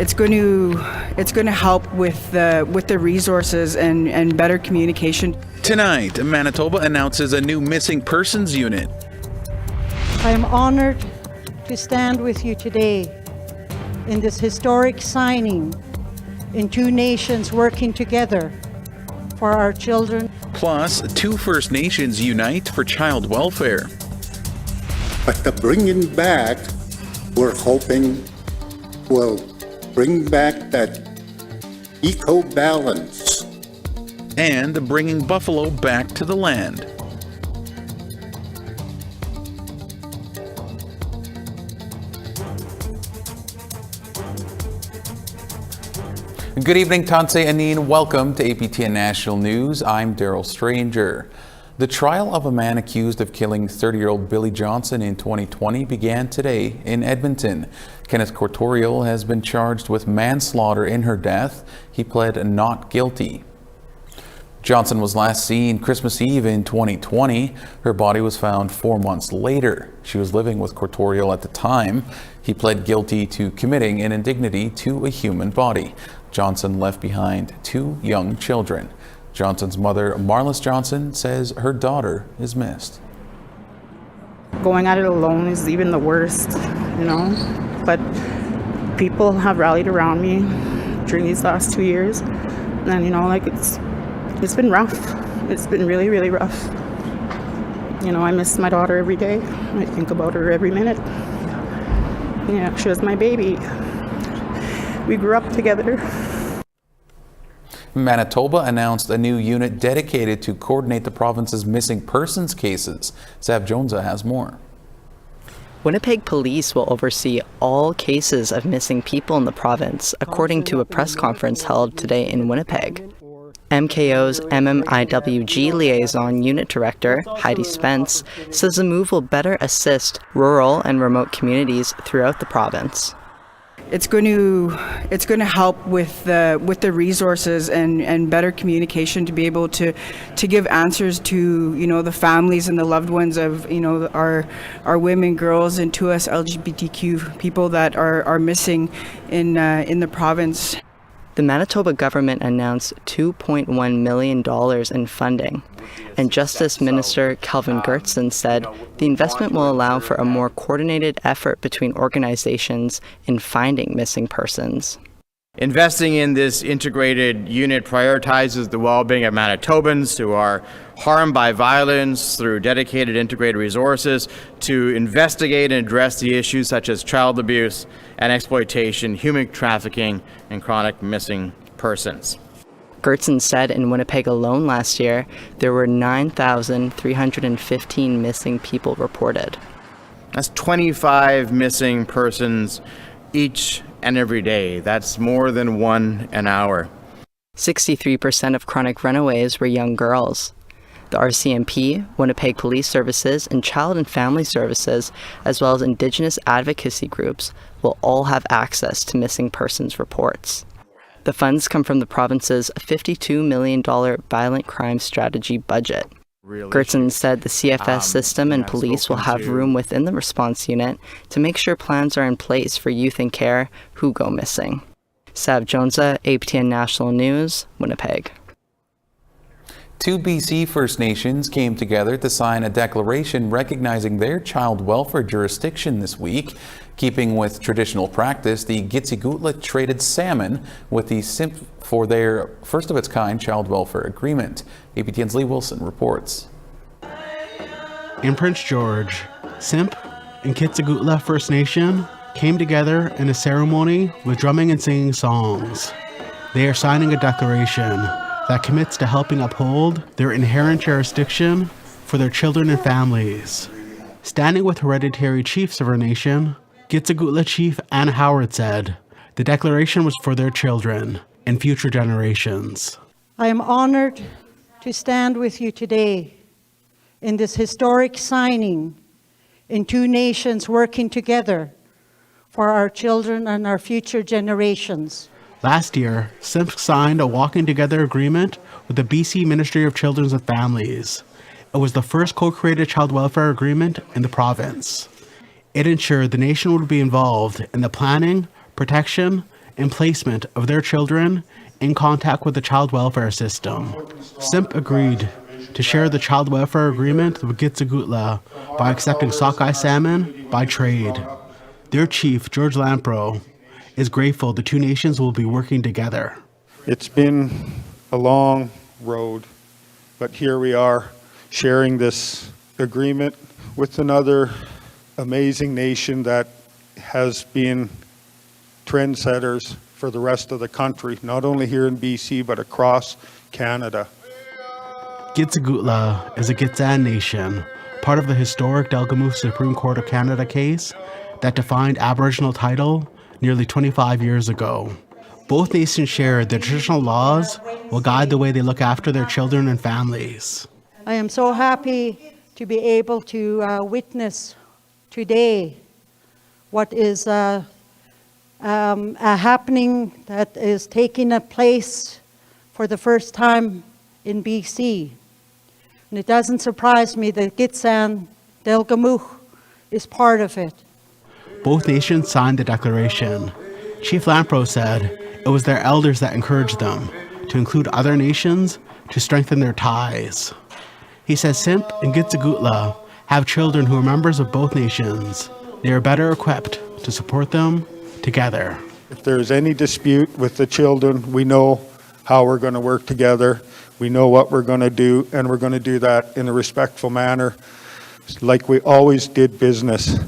It's going to help with the resources and better communication. Tonight, Manitoba announces a new missing persons unit. I am honored to stand with you today in this historic signing in two nations working together for our children. Plus, 2 First Nations unite for child welfare. But the bringing back, we're hoping, will bring back that eco-balance. And bringing buffalo back to the land. Good evening, Tanse Anin. Welcome to APTN National News. I'm Daryl Stranger. The trial of a man accused of killing 30-year-old Billie Johnson in 2020 began today in Edmonton. Kenneth Cortorial has been charged with manslaughter in her death. He pled not guilty. Johnson was last seen Christmas Eve in 2020. Her body was found 4 months later. She was living with Cortorial at the time. He pled guilty to committing an indignity to a human body. Johnson left behind 2 young children. Johnson's mother, Marlis Johnson, says her daughter is missed. Going at it alone is even the worst, but people have rallied around me during these last 2 years. And, it's been rough. It's been really, really rough. I miss my daughter every day. I think about her every minute. Yeah, she was my baby. We grew up together. Manitoba announced a new unit dedicated to coordinate the province's missing persons cases. Sav Jonza has more. Winnipeg Police will oversee all cases of missing people in the province, according to a press conference held today in Winnipeg. MKO's MMIWG Liaison Unit Director, Heidi Spence, says the move will better assist rural and remote communities throughout the province. It's going to help with the resources and better communication to be able to give answers to the families and the loved ones of our women, girls, and to us LGBTQ people that are missing in the province. The Manitoba government announced $2.1 million in funding, and Justice Minister Kelvin Gertson said the investment will allow for a more coordinated effort between organizations in finding missing persons. Investing in this integrated unit prioritizes the well-being of Manitobans who are harmed by violence through dedicated integrated resources to investigate and address the issues such as child abuse and exploitation, human trafficking, and chronic missing persons. Gertson said in Winnipeg alone last year, there were 9,315 missing people reported. That's 25 missing persons each and every day. That's more than 1 an hour. 63% of chronic runaways were young girls. The RCMP, Winnipeg Police Services, and Child and Family Services, as well as Indigenous advocacy groups, will all have access to missing persons reports. The funds come from the province's $52 million violent crime strategy budget. Gertson said the CFS system and police will have room within the response unit to make sure plans are in place for youth in care who go missing. Sav Jonza, APTN National News, Winnipeg. 2 BC First Nations came together to sign a declaration recognizing their child welfare jurisdiction this week. Keeping with traditional practice, the Gitsigutla traded salmon with the SIMP for their first-of-its-kind child welfare agreement. APTN's Lee Wilson reports. In Prince George, SIMP and Gitsigutla First Nation came together in a ceremony with drumming and singing songs. They are signing a declaration that commits to helping uphold their inherent jurisdiction for their children and families. Standing with hereditary chiefs of our nation, Gitsigutla Chief Ann Howard said, the declaration was for their children and future generations. I am honored to stand with you today in this historic signing in two nations working together for our children and our future generations. Last year, SIMP signed a walking together agreement with the BC Ministry of Children and Families. It was the first co-created child welfare agreement in the province. It ensured the nation would be involved in the planning, protection, and placement of their children in contact with the child welfare system. SIMP agreed to share the child welfare agreement with Gitsigutla by accepting sockeye salmon by trade. Their chief, George Lampro, is grateful the two nations will be working together. It's been a long road, but here we are sharing this agreement with another amazing nation that has been trendsetters for the rest of the country, not only here in BC, but across Canada. Gitsigutla is a Gitxsan nation, part of the historic Delgamuukw Supreme Court of Canada case that defined Aboriginal title nearly 25 years ago. Both nations share the traditional laws will guide the way they look after their children and families. I am so happy to be able to witness today what is a happening that is taking a place for the first time in BC. And it doesn't surprise me that Gitxsan Delgamuukw is part of it. Both nations signed the declaration. Chief Lampro said it was their elders that encouraged them to include other nations to strengthen their ties. He says SIMP and Gitsigutla have children who are members of both nations. They are better equipped to support them together. If there's any dispute with the children, we know how we're going to work together. We know what we're going to do, and we're going to do that in a respectful manner, like we always did business.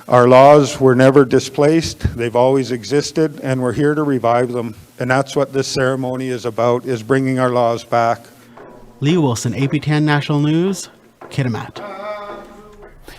Our laws were never displaced. They've always existed, and we're here to revive them. And that's what this ceremony is about, is bringing our laws back. Lee Wilson, APTN National News, Kitimat.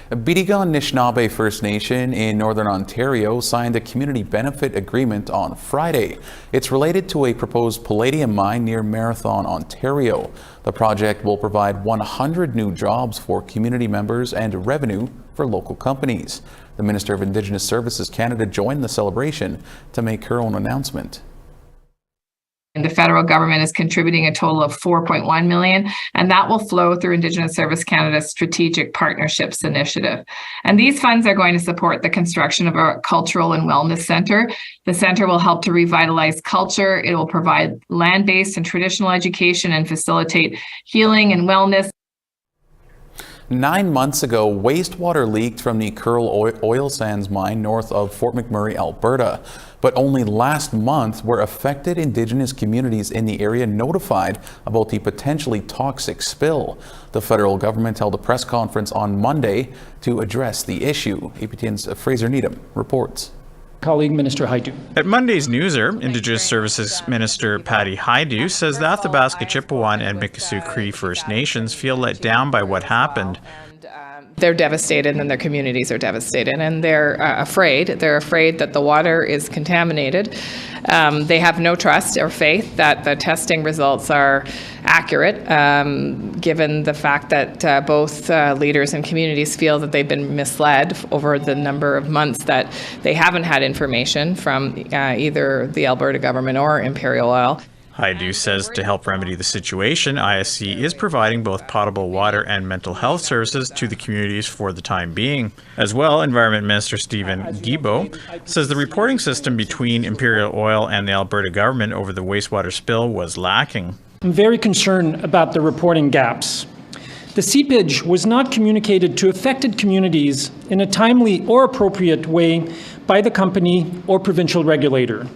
Bidigan Anishinaabe First Nation in Northern Ontario signed a community benefit agreement on Friday. It's related to a proposed palladium mine near Marathon, Ontario. The project will provide 100 new jobs for community members and revenue for local companies. The Minister of Indigenous Services Canada joined the celebration to make her own announcement. And the federal government is contributing a total of $4.1 million, and that will flow through Indigenous Service Canada's Strategic Partnerships Initiative. And these funds are going to support the construction of a cultural and wellness center. The center will help to revitalize culture. It will provide land-based and traditional education and facilitate healing and wellness. 9 months ago, wastewater leaked from the Imperial oil sands mine north of Fort McMurray, Alberta. But only last month were affected Indigenous communities in the area notified about the potentially toxic spill. The federal government held a press conference on Monday to address the issue. APTN's Fraser Needham reports. Colleague Minister Haidu. At Monday's Newser, Indigenous Services Minister Patty Haidu says the Athabasca Chippewan and Mikisew Cree First Nations feel let down by what happened. They're devastated and their communities are devastated, and they're afraid. They're afraid that the water is contaminated. They have no trust or faith that the testing results are accurate, given the fact that both leaders and communities feel that they've been misled over the number of months that they haven't had information from either the Alberta government or Imperial Oil. Haidu says to help remedy the situation, ISC is providing both potable water and mental health services to the communities for the time being. As well, Environment Minister Stephen Guilbeault says the reporting system between Imperial Oil and the Alberta government over the wastewater spill was lacking. I'm very concerned about the reporting gaps. The seepage was not communicated to affected communities in a timely or appropriate way by the company or provincial regulator.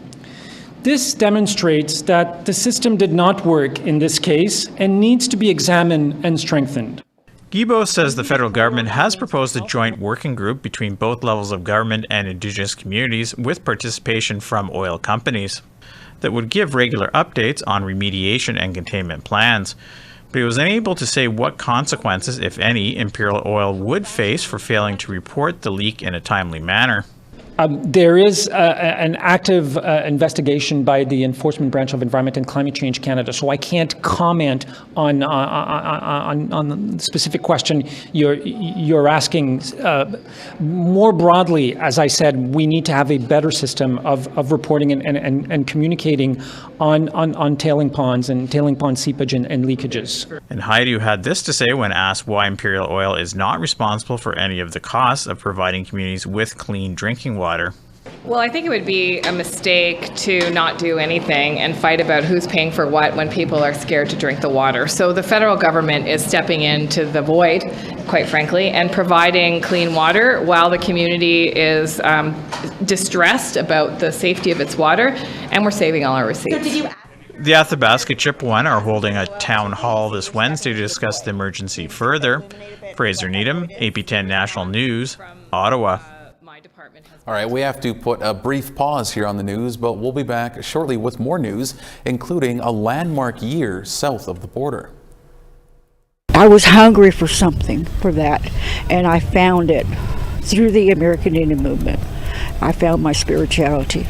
This demonstrates that the system did not work in this case and needs to be examined and strengthened. Guilbeault says the federal government has proposed a joint working group between both levels of government and Indigenous communities with participation from oil companies that would give regular updates on remediation and containment plans. But he was unable to say what consequences, if any, Imperial Oil would face for failing to report the leak in a timely manner. There is an active investigation by the Enforcement Branch of Environment and Climate Change Canada, so I can't comment on the specific question you're asking. More broadly, as I said, we need to have a better system of reporting and communicating on tailing ponds and tailing pond seepage and leakages. And Haidu had this to say when asked why Imperial Oil is not responsible for any of the costs of providing communities with clean drinking water. Well, I think it would be a mistake to not do anything and fight about who's paying for what when people are scared to drink the water. So the federal government is stepping into the void, quite frankly, and providing clean water while the community is distressed about the safety of its water, and we're saving all our receipts. The Athabasca Chippewan are holding a town hall this Wednesday to discuss the emergency further. Fraser Needham, APTN National News, Ottawa. All right, we have to put a brief pause here on the news, but we'll be back shortly with more news, including a landmark year south of the border. I was hungry for something for that, and I found it through the American Indian movement. I found my spirituality.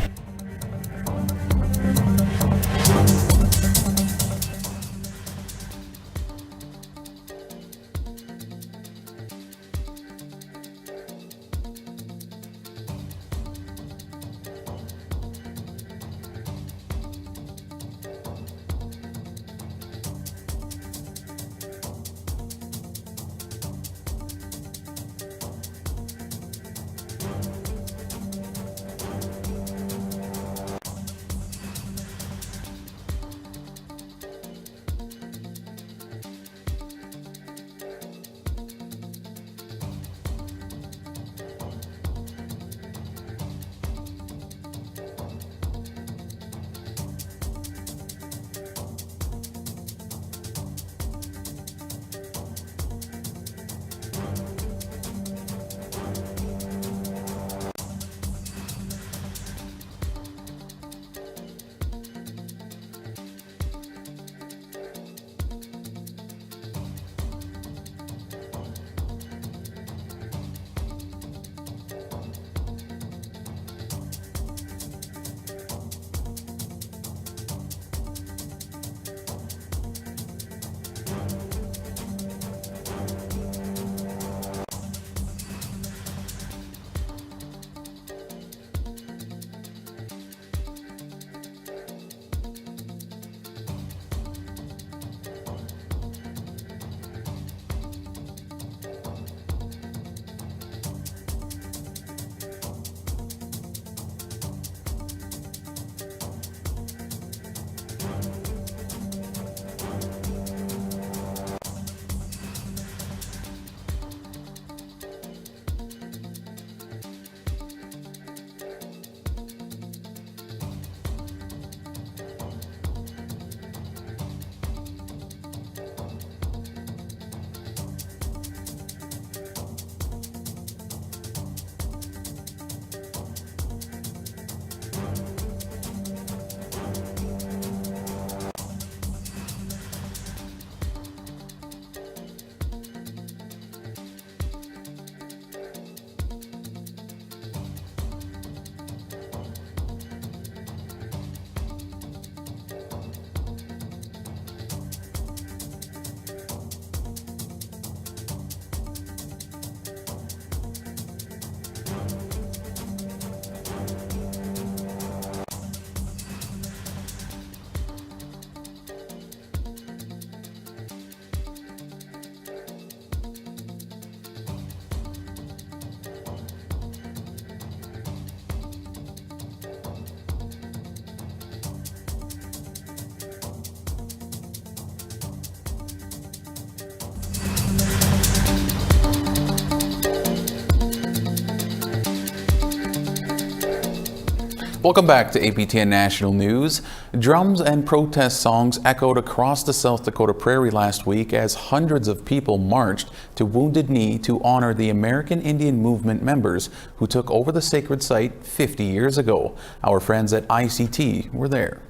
Welcome back to APTN National News. Drums and protest songs echoed across the South Dakota prairie last week as hundreds of people marched to Wounded Knee to honor the American Indian Movement members who took over the sacred site 50 years ago. Our friends at ICT were there.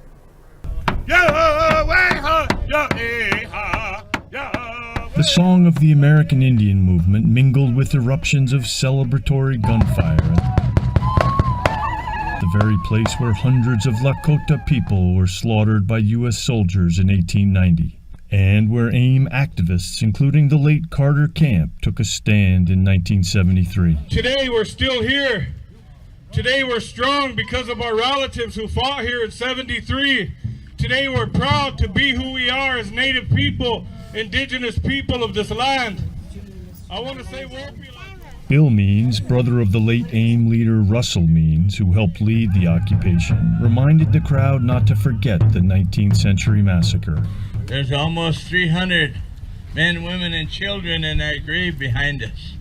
The song of the American Indian Movement mingled with eruptions of celebratory gunfire at the very place where hundreds of Lakota people were slaughtered by U.S. soldiers in 1890, and where AIM activists, including the late Carter Camp, took a stand in 1973. Today we're still here. Today we're strong because of our relatives who fought here in 73. Today we're proud to be who we are as Native people, Indigenous people of this land. I want to say Bill Means, brother of the late AIM leader Russell Means, who helped lead the occupation, reminded the crowd not to forget the 19th century massacre. There's almost 300 men, women, and children in that grave behind us.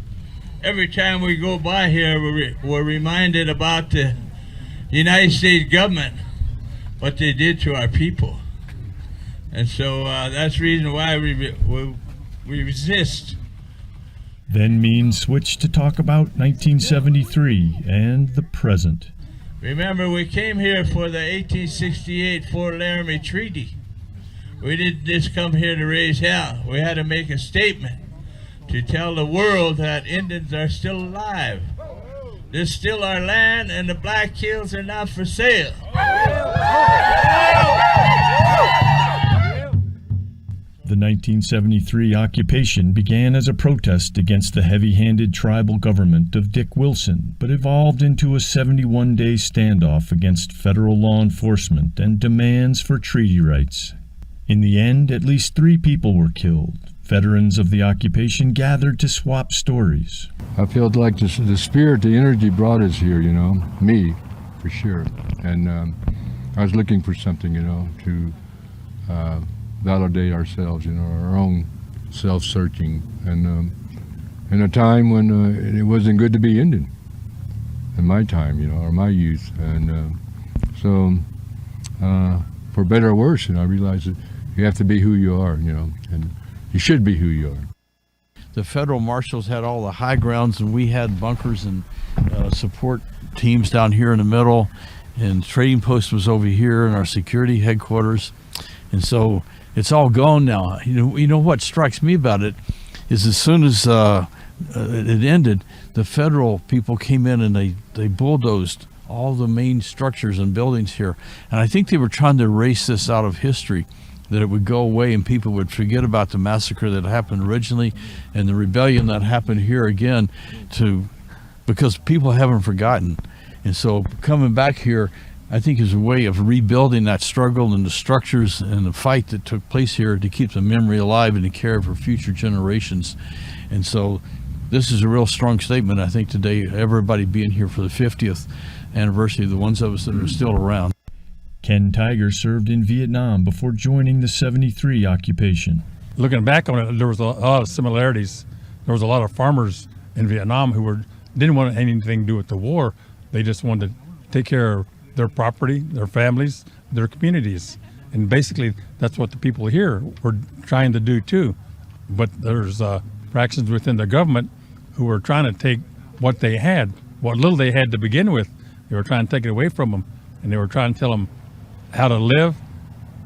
Every time we go by here, we're reminded about the United States government, what they did to our people. And so that's the reason why we resist. Then Means switched to talk about 1973 and the present. Remember, we came here for the 1868 Fort Laramie Treaty. We didn't just come here to raise hell. We had to make a statement to tell the world that Indians are still alive. This is still our land, and the Black Hills are not for sale. The 1973 occupation began as a protest against the heavy-handed tribal government of Dick Wilson, but evolved into a 71-day standoff against federal law enforcement and demands for treaty rights. In the end, at least 3 people were killed. Veterans of the occupation gathered to swap stories. I felt like the spirit, the energy brought us here, you know, me, for sure. And I was looking for something, you know, to validate ourselves, you know, our own self-searching. And in a time when it wasn't good to be Indian, in my time, you know, or my youth. And so, for better or worse, you know, I realized that you have to be who you are, you know, and you should be who you are. The federal marshals had all the high grounds, and we had bunkers and support teams down here in the middle, and trading post was over here in our security headquarters. And so it's all gone now. You know what strikes me about it is as soon as it ended, the federal people came in and they bulldozed all the main structures and buildings here. And I think they were trying to erase this out of history, that it would go away and people would forget about the massacre that happened originally and the rebellion that happened here again, because people haven't forgotten. And so coming back here, I think, is a way of rebuilding that struggle and the structures and the fight that took place here to keep the memory alive and to care for future generations. And so this is a real strong statement, I think, today, everybody being here for the 50th anniversary, the ones of us that are still around. Ken Tiger served in Vietnam before joining the 73 occupation. Looking back on it, there was a lot of similarities. There was a lot of farmers in Vietnam who didn't want anything to do with the war. They just wanted to take care of their property, their families, their communities. And basically, that's what the people here were trying to do too. But there's fractions within the government who were trying to take what they had, what little they had to begin with. They were trying to take it away from them. And they were trying to tell them how to live,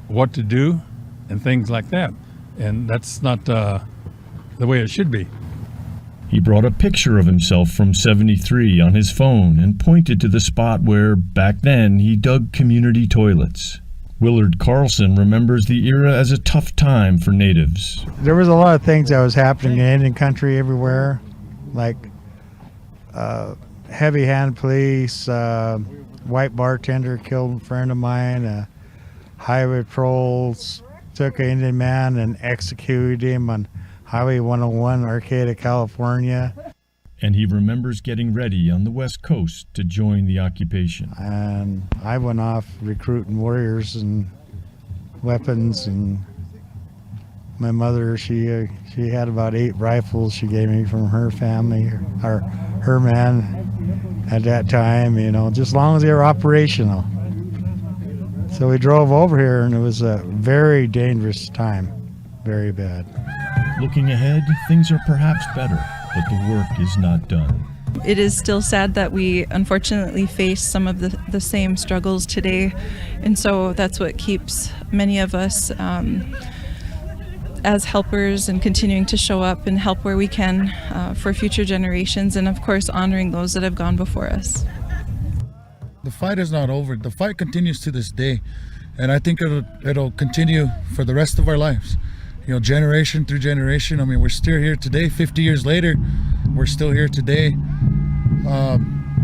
what to do, and things like that. And that's not the way it should be. He brought a picture of himself from 73 on his phone and pointed to the spot where, back then, he dug community toilets. Willard Carlson remembers the era as a tough time for natives. There was a lot of things that was happening in Indian country everywhere, like heavy-hand police, white bartender killed a friend of mine, highway patrols took an Indian man and executed him on Highway 101, Arcata, California. And he remembers getting ready on the West Coast to join the occupation. And I went off recruiting warriors and weapons, and my mother, she had about 8 rifles she gave me from her family, or her man at that time, you know, just as long as they were operational. So we drove over here, and it was a very dangerous time, very bad. Looking ahead, things are perhaps better, but the work is not done. It is still sad that we unfortunately face some of the same struggles today, and so that's what keeps many of us as helpers and continuing to show up and help where we can for future generations, and of course honoring those that have gone before us. The fight is not over. The fight continues to this day, and I think it'll continue for the rest of our lives. You know, generation through generation. I mean, we're still here today. 50 years later, we're still here today.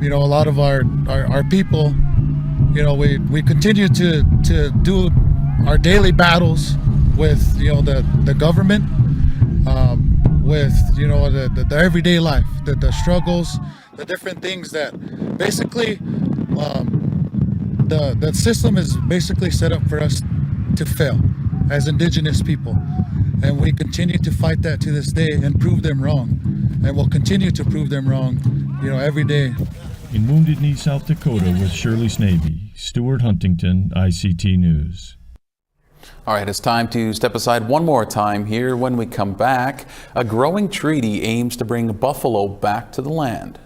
You know, a lot of our people, you know, we continue to do our daily battles with, you know, the government. with, you know, the everyday life, the struggles, the different things that basically the system is basically set up for us to fail as Indigenous people. And we continue to fight that to this day and prove them wrong. And we'll continue to prove them wrong, you know, every day. In Wounded Knee, South Dakota with Shirley Snavy, Stuart Huntington, ICT News. All right, it's time to step aside one more time here. When we come back, a growing treaty aims to bring buffalo back to the land.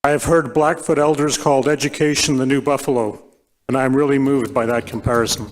I have heard Blackfoot elders called education the new buffalo, and I'm really moved by that comparison.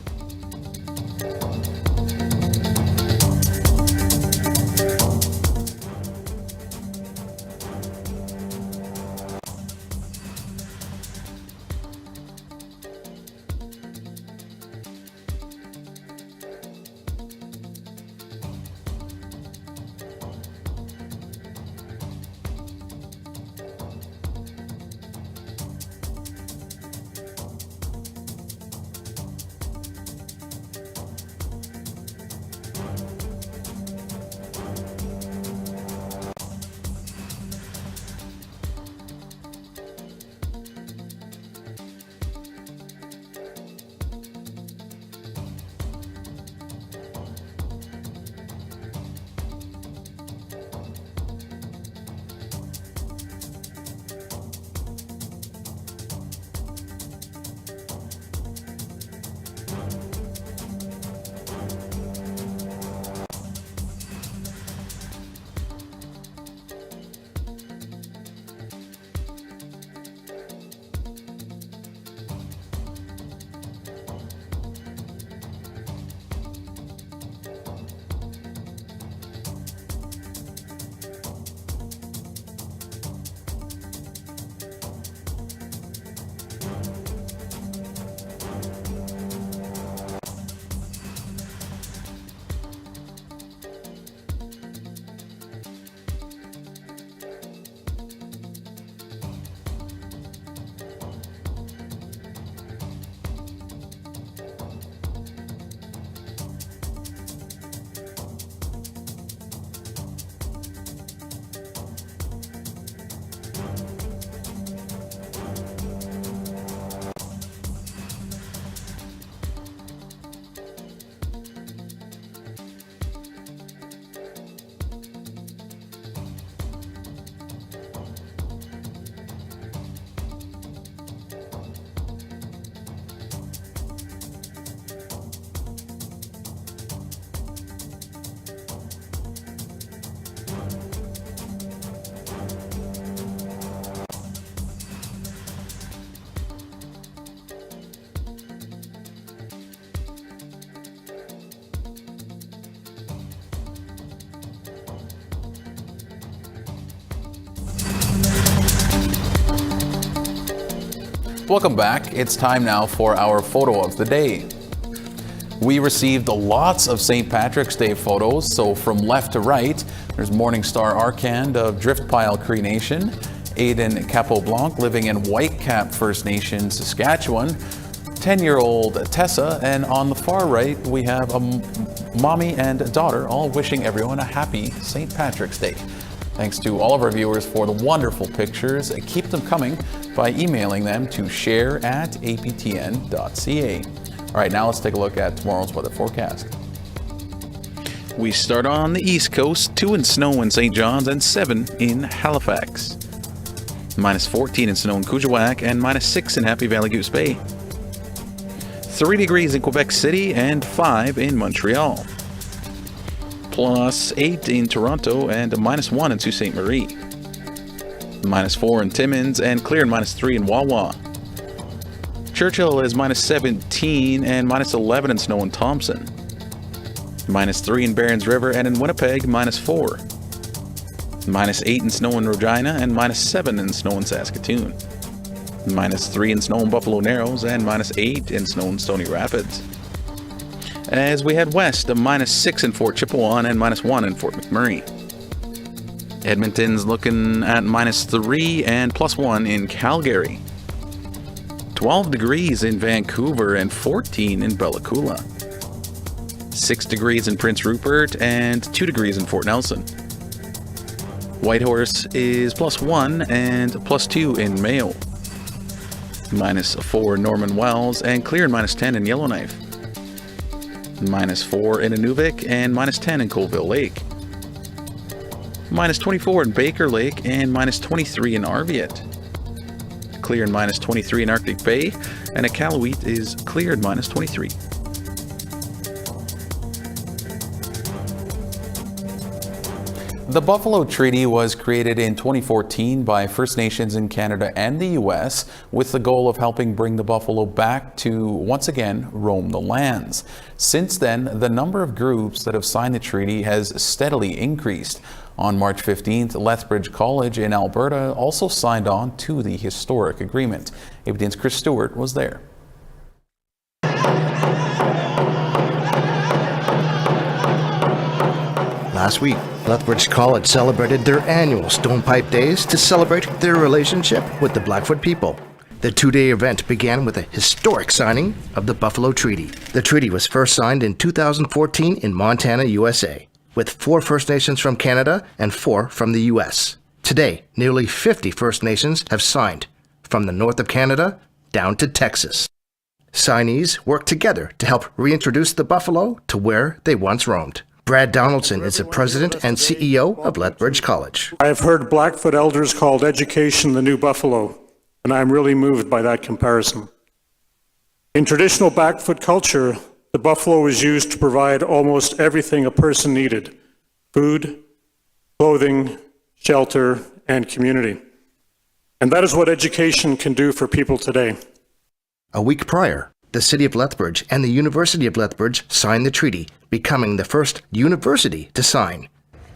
Welcome back. It's time now for our photo of the day. We received lots of St. Patrick's Day photos, so from left to right, there's Morningstar Arcand of Driftpile Cree Nation, Aiden Capoblanc living in Whitecap First Nation, Saskatchewan, 10-year-old Tessa, and on the far right, we have a mommy and daughter all wishing everyone a happy St. Patrick's Day. Thanks to all of our viewers for the wonderful pictures. Keep them coming by emailing them to share@aptn.ca. All right, now let's take a look at tomorrow's weather forecast. We start on the East Coast, 2 in snow in St. John's and 7 in Halifax. -14 in snow in Kuujjuaq and -6 in Happy Valley Goose Bay. 3 degrees in Quebec City and 5 in Montreal. +8 in Toronto and -1 in Sault Ste. Marie. -4 in Timmins and clear and -3 in Wawa. Churchill is -17 and -11 in snow in Thompson. -3 in Barons River and in Winnipeg -4. -8 in snow in Regina and -7 in snow in Saskatoon. -3 in snow in Buffalo Narrows and -8 in snow in Stony Rapids. As we head west, a -6 in Fort Chipewyan and -1 in Fort McMurray. Edmonton's looking at -3 and +1 in Calgary. 12 degrees in Vancouver and 14 in Bella Coola. 6 degrees in Prince Rupert, and 2 degrees in Fort Nelson. Whitehorse is +1 and +2 in Mayo. -4 in Norman Wells, and clear and -10 in Yellowknife. -4 in Inuvik and -10 in Colville Lake. -24 in Baker Lake and -23 in Arviat. Clear and -23 in Arctic Bay, and Iqaluit is clear and -23. The Buffalo Treaty was created in 2014 by First Nations in Canada and the U.S. with the goal of helping bring the buffalo back to, once again, roam the lands. Since then, the number of groups that have signed the treaty has steadily increased. On March 15th, Lethbridge College in Alberta also signed on to the historic agreement. APTN's Chris Stewart was there. Last week, Lethbridge College celebrated their annual Stonepipe Days to celebrate their relationship with the Blackfoot people. The two-day event began with a historic signing of the Buffalo Treaty. The treaty was first signed in 2014 in Montana, USA, with 4 First Nations from Canada and 4 from the U.S. Today, nearly 50 First Nations have signed, from the north of Canada down to Texas. Signees work together to help reintroduce the buffalo to where they once roamed. Brad Donaldson is the president and CEO of Lethbridge College. I have heard Blackfoot elders called education the new buffalo, and I am really moved by that comparison. In traditional Blackfoot culture, the buffalo was used to provide almost everything a person needed: food, clothing, shelter, and community. And that is what education can do for people today. A week prior, the City of Lethbridge and the University of Lethbridge signed the treaty, becoming the first university to sign.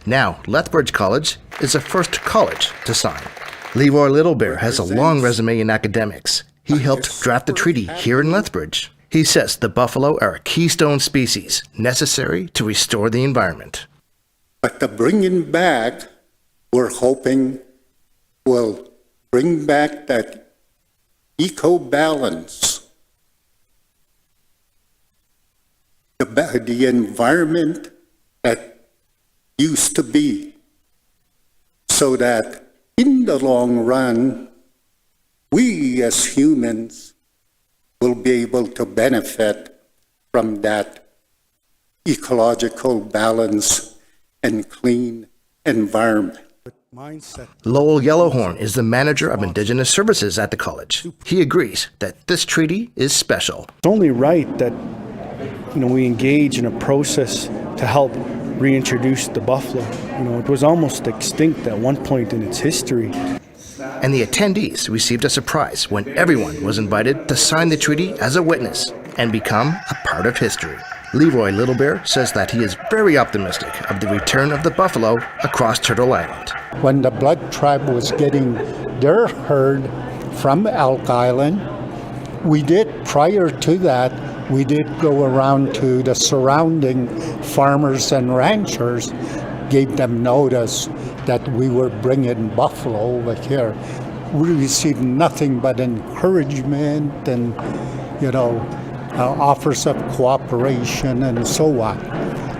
Now, Lethbridge College is the first college to sign. Leroy Littlebear has a long resume in academics. He helped draft the treaty here in Lethbridge. He says the buffalo are a keystone species necessary to restore the environment. But the bringing back, we're hoping, will bring back that eco-balance. The environment that used to be, so that in the long run, we as humans will be able to benefit from that ecological balance and clean environment. Lowell Yellowhorn is the manager of Indigenous Services at the college. He agrees that this treaty is special. It's only right that we engage in a process to help reintroduce the buffalo. It was almost extinct at one point in its history. And the attendees received a surprise when everyone was invited to sign the treaty as a witness and become a part of history. Leroy Littlebear says that he is very optimistic of the return of the buffalo across Turtle Island. When the Blood Tribe was getting their herd from Elk Island, prior to that, we did go around to the surrounding farmers and ranchers, gave them notice that we were bringing buffalo over here. We received nothing but encouragement and, offers of cooperation and so on.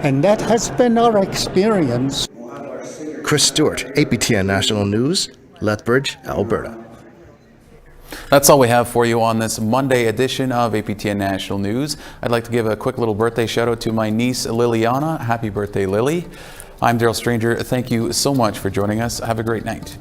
And that has been our experience. Chris Stewart, APTN National News, Lethbridge, Alberta. That's all we have for you on this Monday edition of APTN National News. I'd like to give a quick little birthday shout out to my niece Liliana. Happy birthday, Lily. I'm Daryl Stranger. Thank you so much for joining us. Have a great night.